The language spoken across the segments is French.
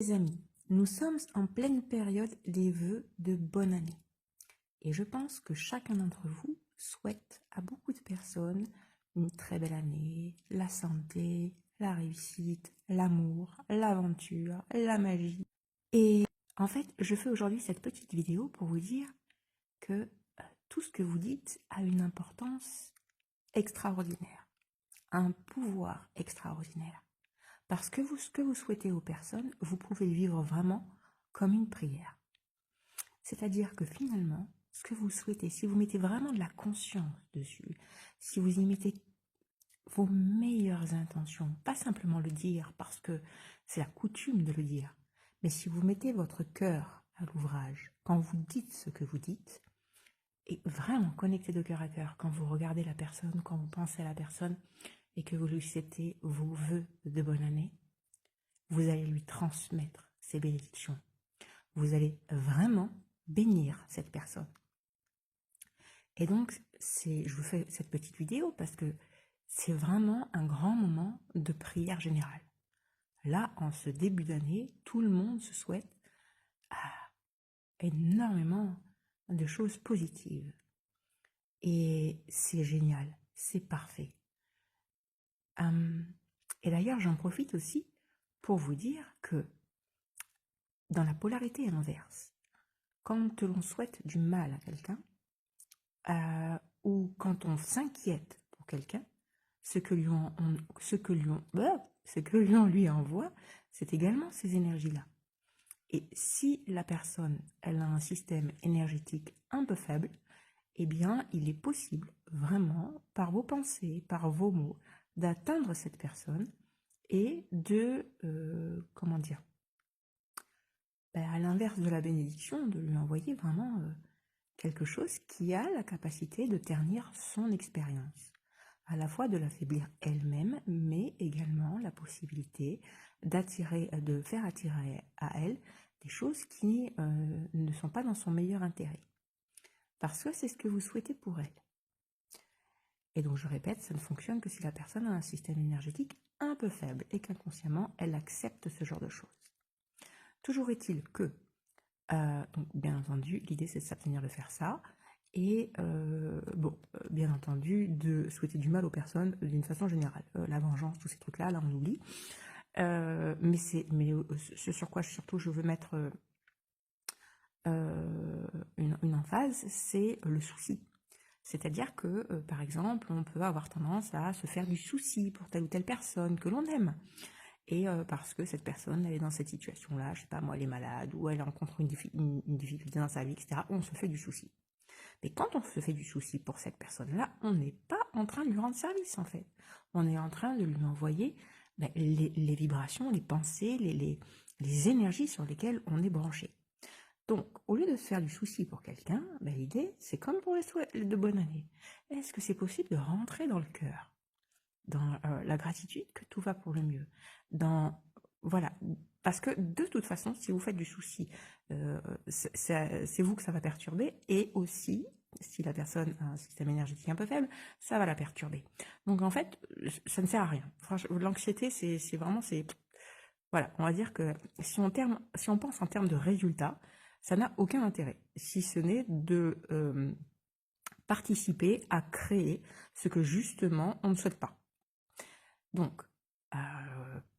Les amis, nous sommes en pleine période des vœux de bonne année. Et je pense que chacun d'entre vous souhaite à beaucoup de personnes une très belle année, la santé, la réussite, l'amour, l'aventure, la magie. Et en fait, je fais aujourd'hui cette petite vidéo pour vous dire que tout ce que vous dites a une importance extraordinaire, un pouvoir extraordinaire. Parce que ce que vous souhaitez aux personnes, vous pouvez le vivre vraiment comme une prière. C'est-à-dire que finalement, ce que vous souhaitez, si vous mettez vraiment de la conscience dessus, si vous y mettez vos meilleures intentions, pas simplement le dire parce que c'est la coutume de le dire, mais si vous mettez votre cœur à l'ouvrage, quand vous dites ce que vous dites, et vraiment connecté de cœur à cœur, quand vous regardez la personne, quand vous pensez à la personne, et que vous lui souhaitez vos vœux de bonne année, vous allez lui transmettre ces bénédictions. Vous allez vraiment bénir cette personne. Et donc, je vous fais cette petite vidéo parce que c'est vraiment un grand moment de prière générale. Là, en ce début d'année, tout le monde se souhaite énormément de choses positives. Et c'est génial, c'est parfait. Et d'ailleurs, j'en profite aussi pour vous dire que dans la polarité inverse, quand l'on souhaite du mal à quelqu'un, ou quand on s'inquiète pour quelqu'un, ce que l'on lui envoie, c'est également ces énergies-là. Et si la personne, elle a un système énergétique un peu faible, eh bien, il est possible, vraiment, par vos pensées, par vos mots, d'atteindre cette personne et de, comment dire, à l'inverse de la bénédiction, de lui envoyer vraiment quelque chose qui a la capacité de ternir son expérience, à la fois de l'affaiblir elle-même, mais également la possibilité de faire attirer à elle des choses qui ne sont pas dans son meilleur intérêt. Parce que c'est ce que vous souhaitez pour elle. Et donc je répète, ça ne fonctionne que si la personne a un système énergétique un peu faible et qu'inconsciemment elle accepte ce genre de choses. Toujours est-il que donc, bien entendu, l'idée c'est de s'abstenir de faire ça. Et bien entendu, de souhaiter du mal aux personnes d'une façon générale. La vengeance, tous ces trucs-là, là on oublie. Mais ce sur quoi surtout je veux mettre une emphase, c'est le souci. C'est-à-dire que, par exemple, on peut avoir tendance à se faire du souci pour telle ou telle personne que l'on aime. Et parce que cette personne, elle est dans cette situation-là, je sais pas moi, elle est malade, ou elle rencontre une difficulté dans sa vie, etc., on se fait du souci. Mais quand on se fait du souci pour cette personne-là, on n'est pas en train de lui rendre service, en fait. On est en train de lui envoyer les vibrations, les pensées, les énergies sur lesquelles on est branché. Donc, au lieu de se faire du souci pour quelqu'un, l'idée, c'est comme pour les souhaits de bonne année. Est-ce que c'est possible de rentrer dans le cœur, dans la gratitude que tout va pour le mieux, voilà, parce que de toute façon, si vous faites du souci, c'est vous que ça va perturber, et aussi, si la personne a un système énergétique un peu faible, ça va la perturber. Donc en fait, ça ne sert à rien. Franchement, l'anxiété, c'est vraiment, voilà, on va dire que si on pense en termes de résultats, ça n'a aucun intérêt, si ce n'est de participer à créer ce que justement on ne souhaite pas. Donc,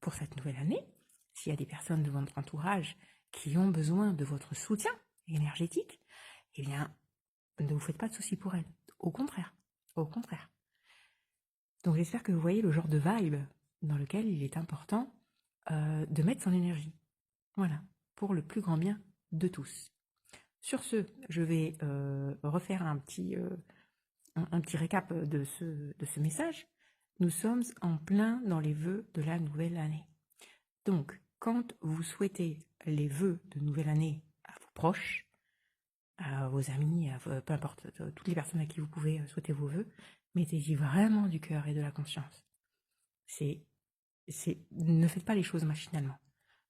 pour cette nouvelle année, s'il y a des personnes de votre entourage qui ont besoin de votre soutien énergétique, eh bien, ne vous faites pas de soucis pour elles. Au contraire, au contraire. Donc, j'espère que vous voyez le genre de vibe dans lequel il est important de mettre son énergie. Voilà, pour le plus grand bien de tous. Sur ce, je vais refaire un petit récap de ce message. Nous sommes en plein dans les vœux de la nouvelle année. Donc, quand vous souhaitez les vœux de nouvelle année à vos proches, à vos amis, peu importe, toutes les personnes à qui vous pouvez souhaiter vos vœux, mettez-y vraiment du cœur et de la conscience. Ne faites pas les choses machinalement.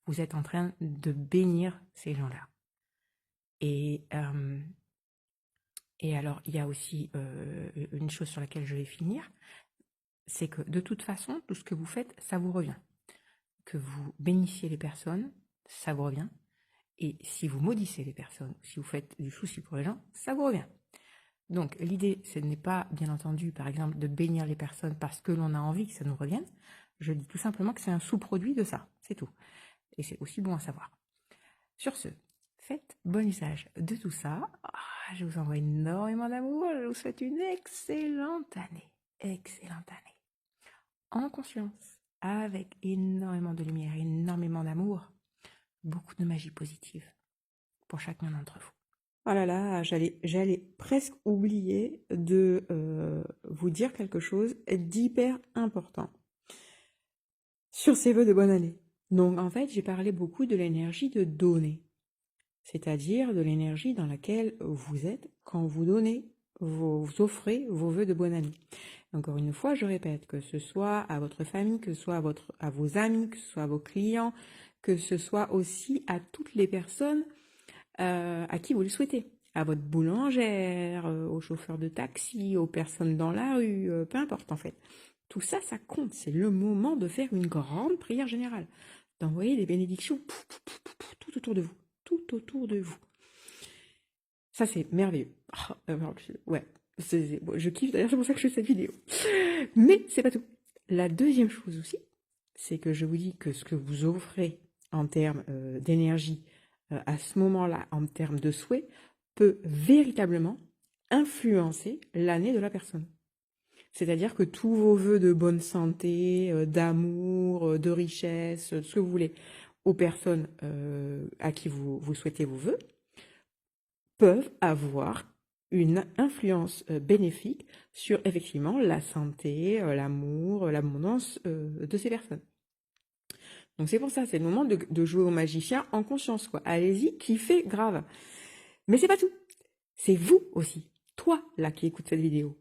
Vous êtes en train de bénir ces gens-là. Et alors, il y a aussi une chose sur laquelle je vais finir, c'est que de toute façon, tout ce que vous faites, ça vous revient. Que vous bénissiez les personnes, ça vous revient. Et si vous maudissez les personnes, si vous faites du souci pour les gens, ça vous revient. Donc l'idée, ce n'est pas, bien entendu, par exemple, de bénir les personnes parce que l'on a envie que ça nous revienne. Je dis tout simplement que c'est un sous-produit de ça, c'est tout. Et c'est aussi bon à savoir. Sur ce, faites bon usage de tout ça. Je vous envoie énormément d'amour. Je vous souhaite une excellente année. Excellente année. En conscience, avec énormément de lumière, énormément d'amour, beaucoup de magie positive pour chacun d'entre vous. Oh là là, j'allais presque oublier de vous dire quelque chose d'hyper important sur ces vœux de bonne année. Donc en fait, j'ai parlé beaucoup de l'énergie de donner, c'est-à-dire de l'énergie dans laquelle vous êtes quand vous donnez, vous offrez vos vœux de bonne année. Encore une fois, je répète, que ce soit à votre famille, que ce soit à vos amis, que ce soit à vos clients, que ce soit aussi à toutes les personnes à qui vous le souhaitez, à votre boulangère, aux chauffeurs de taxi, aux personnes dans la rue, peu importe en fait. Tout ça, ça compte. C'est le moment de faire une grande prière générale, d'envoyer des bénédictions tout autour de vous, tout autour de vous. Ça, c'est merveilleux. Ouais, bon, je kiffe, d'ailleurs, c'est pour ça que je fais cette vidéo. Mais c'est pas tout. La deuxième chose aussi, c'est que je vous dis que ce que vous offrez en termes d'énergie à ce moment-là, en termes de souhait, peut véritablement influencer l'année de la personne. C'est-à-dire que tous vos vœux de bonne santé, d'amour, de richesse, ce que vous voulez, aux personnes à qui vous souhaitez vos vœux, peuvent avoir une influence bénéfique sur effectivement la santé, l'amour, l'abondance de ces personnes. Donc c'est pour ça, c'est le moment de jouer au magicien en conscience, quoi. Allez-y, kiffez grave. Mais c'est pas tout. C'est vous aussi, toi là qui écoute cette vidéo.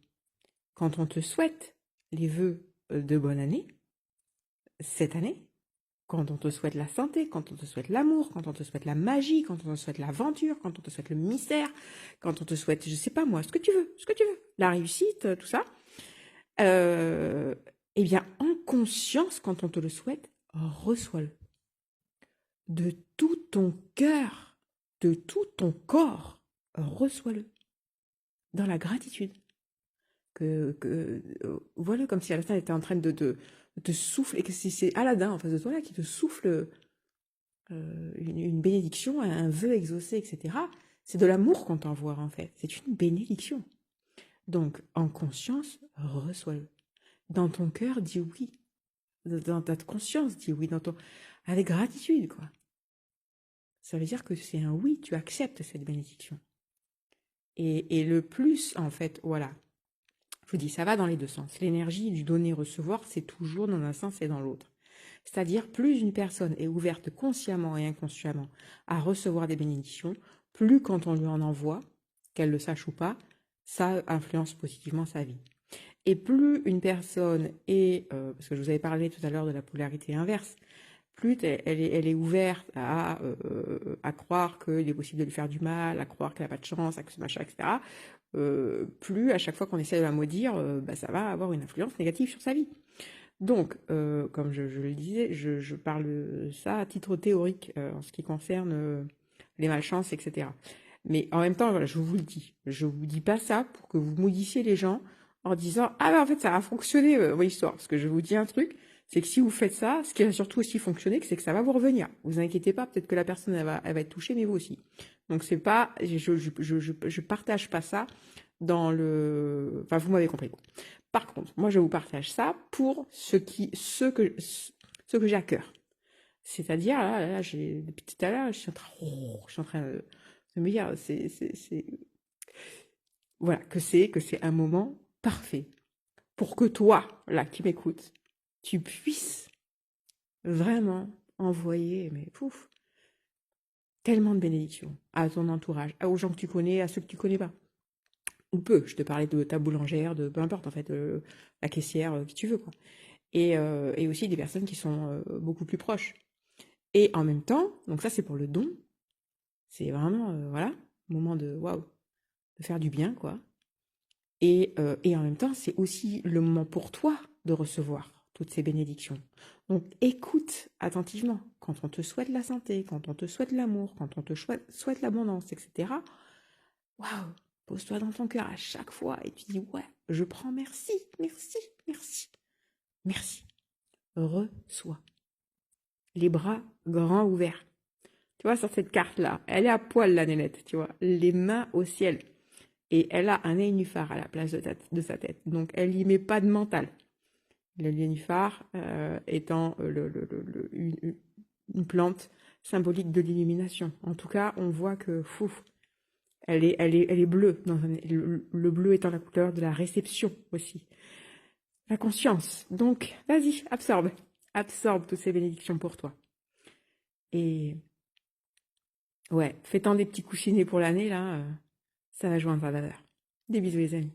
Quand on te souhaite les vœux de bonne année, cette année, quand on te souhaite la santé, quand on te souhaite l'amour, quand on te souhaite la magie, quand on te souhaite l'aventure, quand on te souhaite le mystère, quand on te souhaite, je sais pas moi, ce que tu veux, la réussite, tout ça, eh bien, en conscience, quand on te le souhaite, reçois-le. De tout ton cœur, de tout ton corps, reçois-le. Dans la gratitude. Voilà, comme si Aladdin était en train de te souffler, et que c'est Aladdin en face de toi là qui te souffle une bénédiction, un vœu exaucé, etc. C'est de l'amour qu'on t'envoie en fait. C'est une bénédiction. Donc, en conscience, reçois-le. Dans ton cœur, dis oui. Dans ta conscience, dis oui. Avec gratitude, quoi. Ça veut dire que c'est un oui, tu acceptes cette bénédiction. Et le plus, en fait, voilà. Je vous dis, ça va dans les deux sens. L'énergie du donner-recevoir, c'est toujours dans un sens et dans l'autre. C'est-à-dire, plus une personne est ouverte consciemment et inconsciemment à recevoir des bénédictions, plus quand on lui en envoie, qu'elle le sache ou pas, ça influence positivement sa vie. Et plus une personne est, parce que je vous avais parlé tout à l'heure de la polarité inverse, plus elle est ouverte à croire qu'il est possible de lui faire du mal, à croire qu'elle n'a pas de chance, à que ce machin, etc., plus à chaque fois qu'on essaie de la maudire, ça va avoir une influence négative sur sa vie. Donc, comme je le disais, je parle de ça à titre théorique en ce qui concerne les malchances, etc. Mais en même temps, voilà, je vous le dis. Je vous dis pas ça pour que vous maudissiez les gens en disant « Ah ben en fait, ça a fonctionné, votre histoire. » Parce que je vous dis un truc, c'est que si vous faites ça, ce qui va surtout aussi fonctionner, c'est que ça va vous revenir. Vous inquiétez pas, peut-être que la personne, elle va être touchée, mais vous aussi. Donc c'est pas, je partage pas ça dans le, enfin vous m'avez compris. Par contre, moi je vous partage ça pour ce que j'ai à cœur. C'est-à-dire là, depuis tout à l'heure, je suis en train de me dire, voilà, que c'est un moment parfait pour que toi, là, qui m'écoutes, tu puisses vraiment envoyer, mais pouf, tellement de bénédictions à ton entourage, aux gens que tu connais, à ceux que tu connais pas. Ou peu, je te parlais de ta boulangère, de peu importe en fait, la caissière, qui tu veux, quoi. Et aussi des personnes qui sont beaucoup plus proches. Et en même temps, donc ça c'est pour le don, c'est vraiment, voilà, moment de waouh, de faire du bien, quoi. Et en même temps, c'est aussi le moment pour toi de recevoir toutes ces bénédictions. Donc écoute attentivement quand on te souhaite la santé, quand on te souhaite l'amour, quand on te souhaite l'abondance, etc. Waouh, pose-toi dans ton cœur à chaque fois et tu dis ouais, je prends merci, merci, merci, merci. Reçois. Les bras grands ouverts. Tu vois, sur cette carte-là, elle est à poil, la nénette, tu vois, les mains au ciel. Et elle a un nénuphar à la place de sa tête. Donc, elle n'y met pas de mental. Le nénuphar étant une plante symbolique de l'illumination. En tout cas, on voit que, elle est bleue. Le bleu étant la couleur de la réception aussi. La conscience. Donc, vas-y, absorbe. Absorbe toutes ces bénédictions pour toi. Et ouais, fais-t'en des petits couchinets pour l'année, là. Ça va jouer en ta valeur. Des bisous les amis.